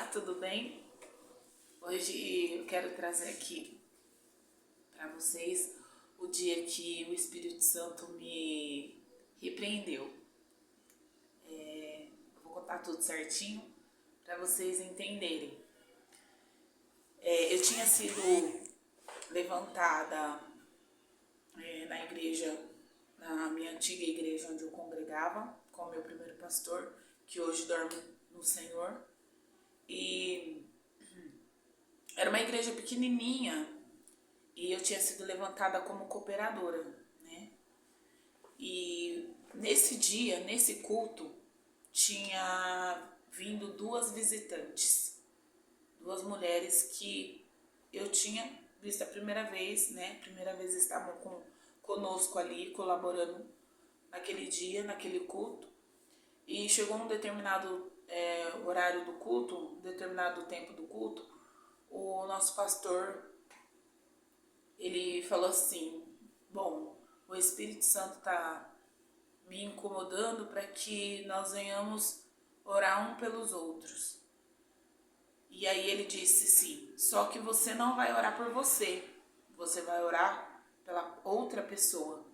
Olá, tudo bem? Hoje eu quero trazer aqui para vocês o dia que o Espírito Santo me repreendeu. Eu vou contar tudo certinho para vocês entenderem. Eu tinha sido levantada na igreja, na minha antiga igreja onde eu congregava, com o meu primeiro pastor, que hoje dorme no Senhor. E era uma igreja pequenininha e eu tinha sido levantada como cooperadora, né? E nesse dia, nesse culto, tinha vindo duas visitantes, duas mulheres que eu tinha visto a primeira vez, né? Primeira vez estavam conosco ali, colaborando naquele dia, naquele culto. E chegou um determinado horário do culto, um determinado tempo do culto, o nosso pastor, ele falou assim: bom, o Espírito Santo está me incomodando para que nós venhamos orar um pelos outros. E aí ele disse sim, só que você não vai orar por você, você vai orar pela outra pessoa.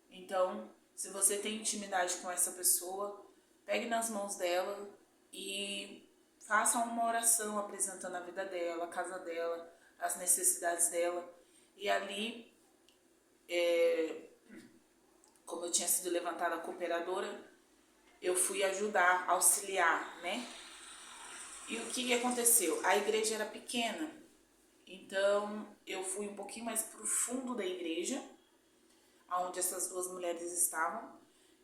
Então, se você tem intimidade com essa pessoa, pegue nas mãos dela e faça uma oração apresentando a vida dela, a casa dela, as necessidades dela. E ali, como eu tinha sido levantada cooperadora, eu fui ajudar, auxiliar, né? E o que aconteceu? A igreja era pequena, então eu fui um pouquinho mais pro fundo da igreja, onde essas duas mulheres estavam,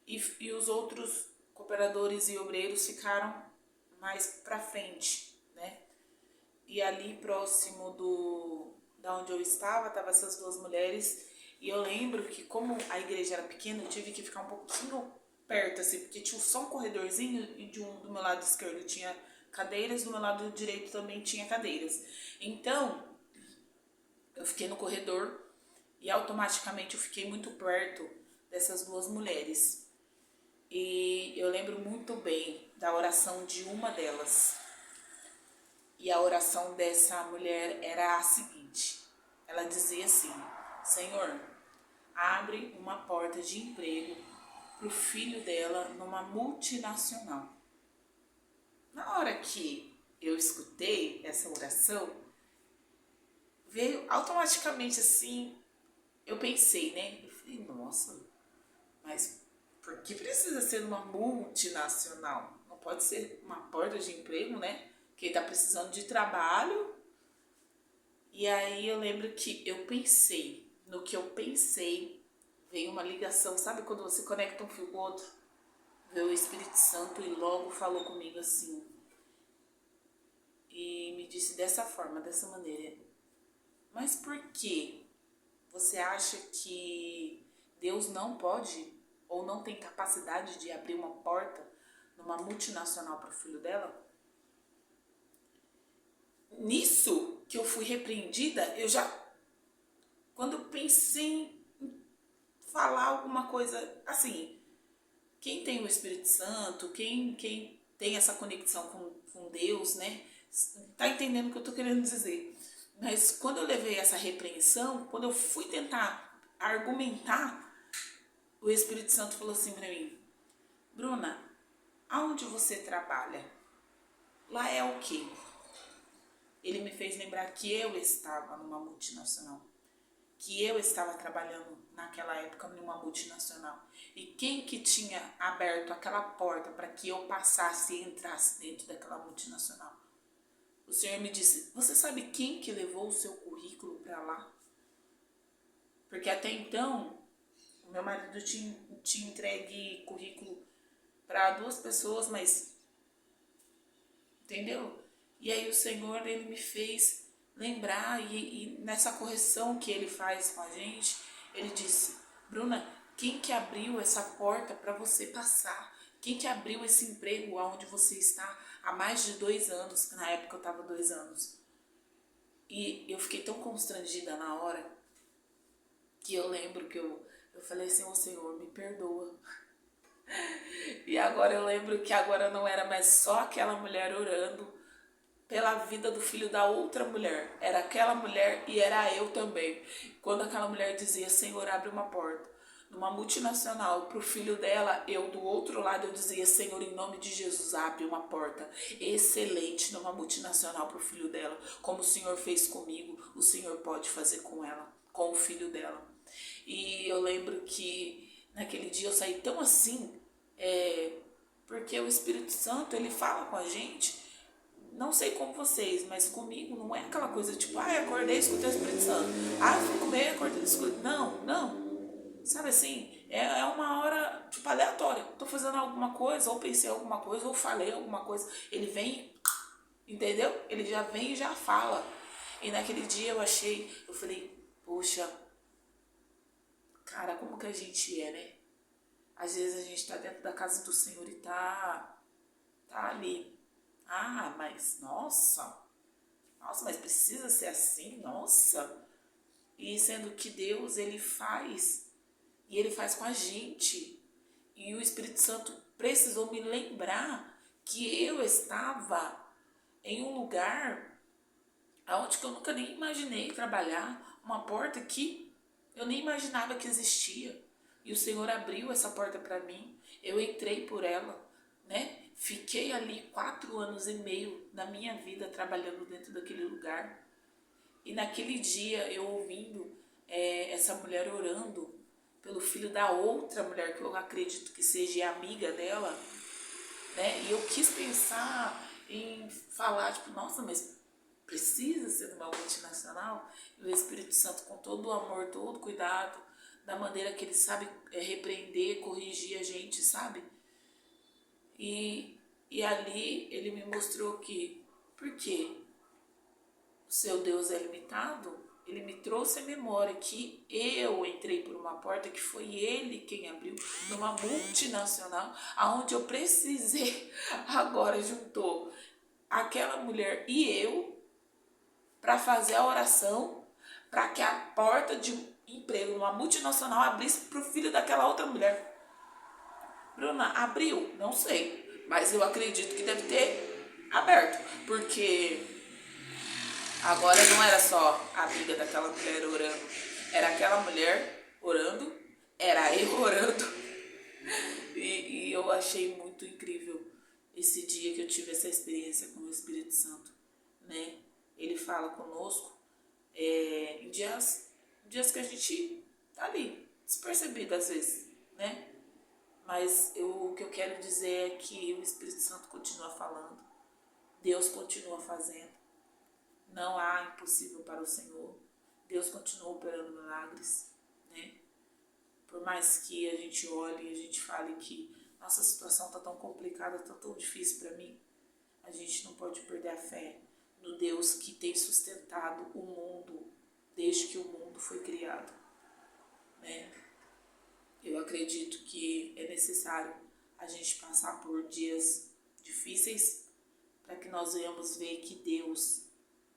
e os outros cooperadores e obreiros ficaram mais pra frente, né? E ali próximo da onde eu estava essas duas mulheres, e eu lembro que como a igreja era pequena, eu tive que ficar um pouquinho perto, assim, porque tinha só um corredorzinho e do meu lado esquerdo tinha cadeiras, do meu lado direito também tinha cadeiras. Então, eu fiquei no corredor e automaticamente eu fiquei muito perto dessas duas mulheres. E eu lembro muito bem da oração de uma delas. E a oração dessa mulher era a seguinte: ela dizia assim: Senhor, abre uma porta de emprego para o filho dela numa multinacional. Na hora que eu escutei essa oração, veio automaticamente assim, eu pensei, né? Eu falei, nossa, mas por que precisa ser uma multinacional? Não pode ser uma porta de emprego, né? Quem tá precisando de trabalho. E aí eu lembro que eu pensei, no que eu pensei, veio uma ligação, sabe quando você conecta um fio com o outro? Veio o Espírito Santo e logo falou comigo assim. E me disse dessa forma, dessa maneira: mas por que você acha que Deus não pode ou não tem capacidade de abrir uma porta numa multinacional para o filho dela? Nisso que eu fui repreendida, eu já, quando eu pensei em falar alguma coisa assim, quem tem o Espírito Santo, quem tem essa conexão com Deus, né? Tá entendendo o que eu tô querendo dizer. Mas quando eu levei essa repreensão, quando eu fui tentar argumentar, o Espírito Santo falou assim pra mim: Bruna, aonde você trabalha? Lá é o quê? Ele me fez lembrar que eu estava numa multinacional, que eu estava trabalhando naquela época numa multinacional. E quem que tinha aberto aquela porta para que eu passasse e entrasse dentro daquela multinacional? O Senhor me disse: você sabe quem que levou o seu currículo para lá? Porque até então, o meu marido tinha entregue currículo para duas pessoas, mas, entendeu? E aí o Senhor, ele me fez lembrar, e nessa correção que ele faz com a gente, ele disse: Bruna, quem que abriu essa porta para você passar? Quem que abriu esse emprego onde você está há mais de 2 anos, que na época eu estava 2 anos. E eu fiquei tão constrangida na hora, que eu lembro que eu falei assim: ô Senhor, me perdoa. E agora eu lembro que agora não era mais só aquela mulher orando, pela vida do filho da outra mulher. Era aquela mulher e era eu também. Quando aquela mulher dizia, Senhor, abre uma porta, numa multinacional, para o filho dela, eu do outro lado eu dizia, Senhor, em nome de Jesus, abre uma porta excelente numa multinacional para o filho dela. Como o Senhor fez comigo, o Senhor pode fazer com ela, com o filho dela. E eu lembro que naquele dia eu saí tão assim, porque o Espírito Santo, ele fala com a gente. Não sei como vocês, mas comigo não é aquela coisa tipo, acordei e escutei o Espírito Santo. Fui comer, acordei e escutei. Não. Sabe assim, é uma hora, tipo, aleatória. Tô fazendo alguma coisa, ou pensei alguma coisa, ou falei alguma coisa. Ele vem, entendeu? Ele já vem e já fala. E naquele dia eu falei, poxa, cara, como que a gente é, né? Às vezes a gente tá dentro da casa do Senhor e tá ali. Mas nossa, mas precisa ser assim, nossa. E sendo que Deus, ele faz, e ele faz com a gente. E o Espírito Santo precisou me lembrar que eu estava em um lugar onde que eu nunca nem imaginei trabalhar, uma porta que eu nem imaginava que existia. E o Senhor abriu essa porta para mim, eu entrei por ela, né? Fiquei ali 4 anos e meio da minha vida trabalhando dentro daquele lugar. E naquele dia eu ouvindo essa mulher orando pelo filho da outra mulher, que eu acredito que seja amiga dela, né? E eu quis pensar em falar, tipo, nossa, mas precisa ser uma multinacional? E o Espírito Santo, com todo o amor, todo o cuidado, da maneira que ele sabe repreender, corrigir a gente, sabe? E ali ele me mostrou que, porque o seu Deus é limitado, ele me trouxe a memória que eu entrei por uma porta que foi ele quem abriu, numa multinacional, aonde eu precisei, agora juntou aquela mulher e eu, para fazer a oração, para que a porta de emprego numa multinacional abrisse para o filho daquela outra mulher. Bruna, abriu? Não sei, mas eu acredito que deve ter aberto, porque agora não era só a amiga daquela mulher orando, era aquela mulher orando, era eu orando, e eu achei muito incrível esse dia que eu tive essa experiência com o Espírito Santo, né? Ele fala conosco em dias que a gente tá ali, despercebido às vezes, né? Mas o que eu quero dizer é que o Espírito Santo continua falando, Deus continua fazendo, não há impossível para o Senhor, Deus continua operando milagres, né? Por mais que a gente olhe e a gente fale que nossa situação está tão complicada, está tão difícil para mim, a gente não pode perder a fé no Deus que tem sustentado o mundo desde que o mundo foi criado, né? Eu acredito que é necessário a gente passar por dias difíceis para que nós venhamos ver que Deus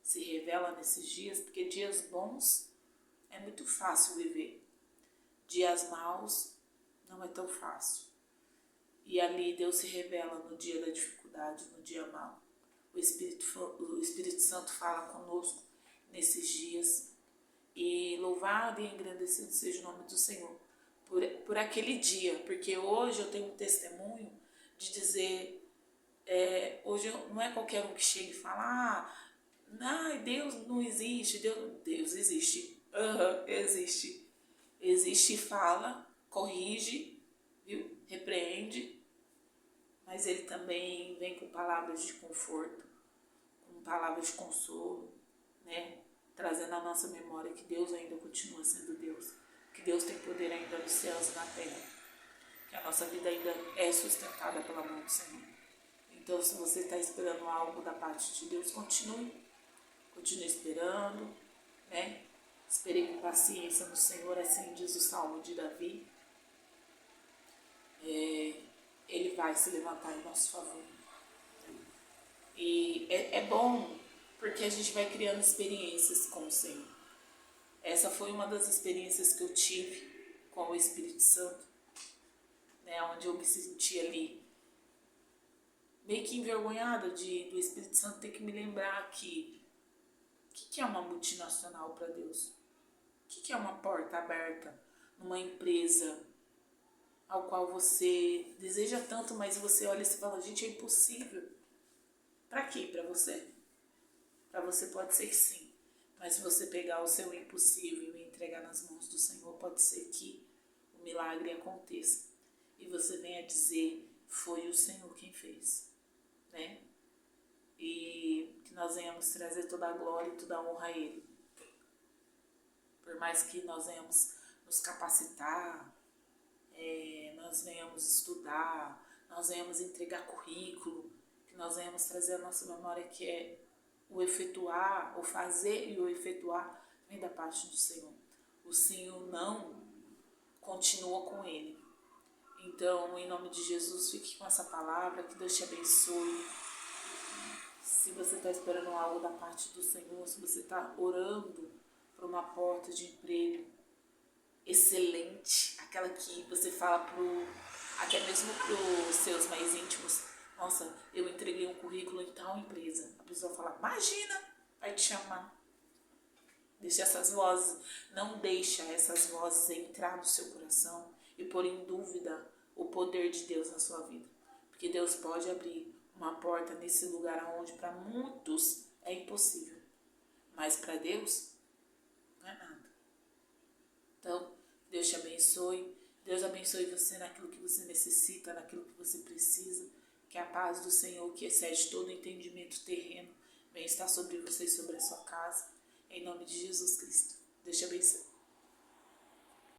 se revela nesses dias, porque dias bons é muito fácil viver, dias maus não é tão fácil. E ali Deus se revela no dia da dificuldade, no dia mau. O Espírito Santo fala conosco nesses dias. E louvado e engrandecido seja o nome do Senhor por aquele dia. Porque hoje eu tenho um testemunho de dizer, hoje não é qualquer um que chega e fala, Deus não existe, Deus existe. Existe. Existe e fala, corrige, viu? Repreende, mas ele também vem com palavras de conforto, com palavras de consolo, né? Trazendo à nossa memória que Deus ainda continua sendo Deus, que Deus tem poder ainda nos céus e na terra, que a nossa vida ainda é sustentada pela mão do Senhor. Então, se você está esperando algo da parte de Deus, continue esperando, né? Esperei com paciência no Senhor, assim diz o Salmo de Davi. Ele vai se levantar em nosso favor. E é bom porque a gente vai criando experiências com o Senhor. Essa foi uma das experiências que eu tive com o Espírito Santo, né, onde eu me senti ali meio que envergonhada do Espírito Santo ter que me lembrar que o que é uma multinacional para Deus? O que é uma porta aberta numa empresa ao qual você deseja tanto, mas você olha e se fala, gente, é impossível. Para quê? Para você? Para você pode ser que sim, mas se você pegar o seu impossível e entregar nas mãos do Senhor, pode ser que o milagre aconteça. E você venha dizer, foi o Senhor quem fez, né? E que nós venhamos trazer toda a glória e toda a honra a Ele. Por mais que nós venhamos nos capacitar, nós venhamos estudar, nós venhamos entregar currículo, que nós venhamos trazer a nossa memória, que é o efetuar, o fazer e o efetuar, vem da parte do Senhor. O sim ou não continua com Ele. Então, em nome de Jesus, fique com essa palavra, que Deus te abençoe. Se você está esperando algo da parte do Senhor, se você está orando por uma porta de emprego excelente, aquela que você fala até mesmo para os seus mais íntimos, nossa, eu entreguei um currículo em tal empresa. A pessoa fala, imagina, vai te chamar. Deixa essas vozes, não deixa essas vozes entrar no seu coração e pôr em dúvida o poder de Deus na sua vida. Porque Deus pode abrir uma porta nesse lugar onde para muitos é impossível. Mas para Deus não é nada. Então, Deus te abençoe. Deus abençoe você naquilo que você necessita, naquilo que você precisa. Que a paz do Senhor, que excede todo entendimento terreno, venha estar sobre você e sobre a sua casa. Em nome de Jesus Cristo. Deus te abençoe.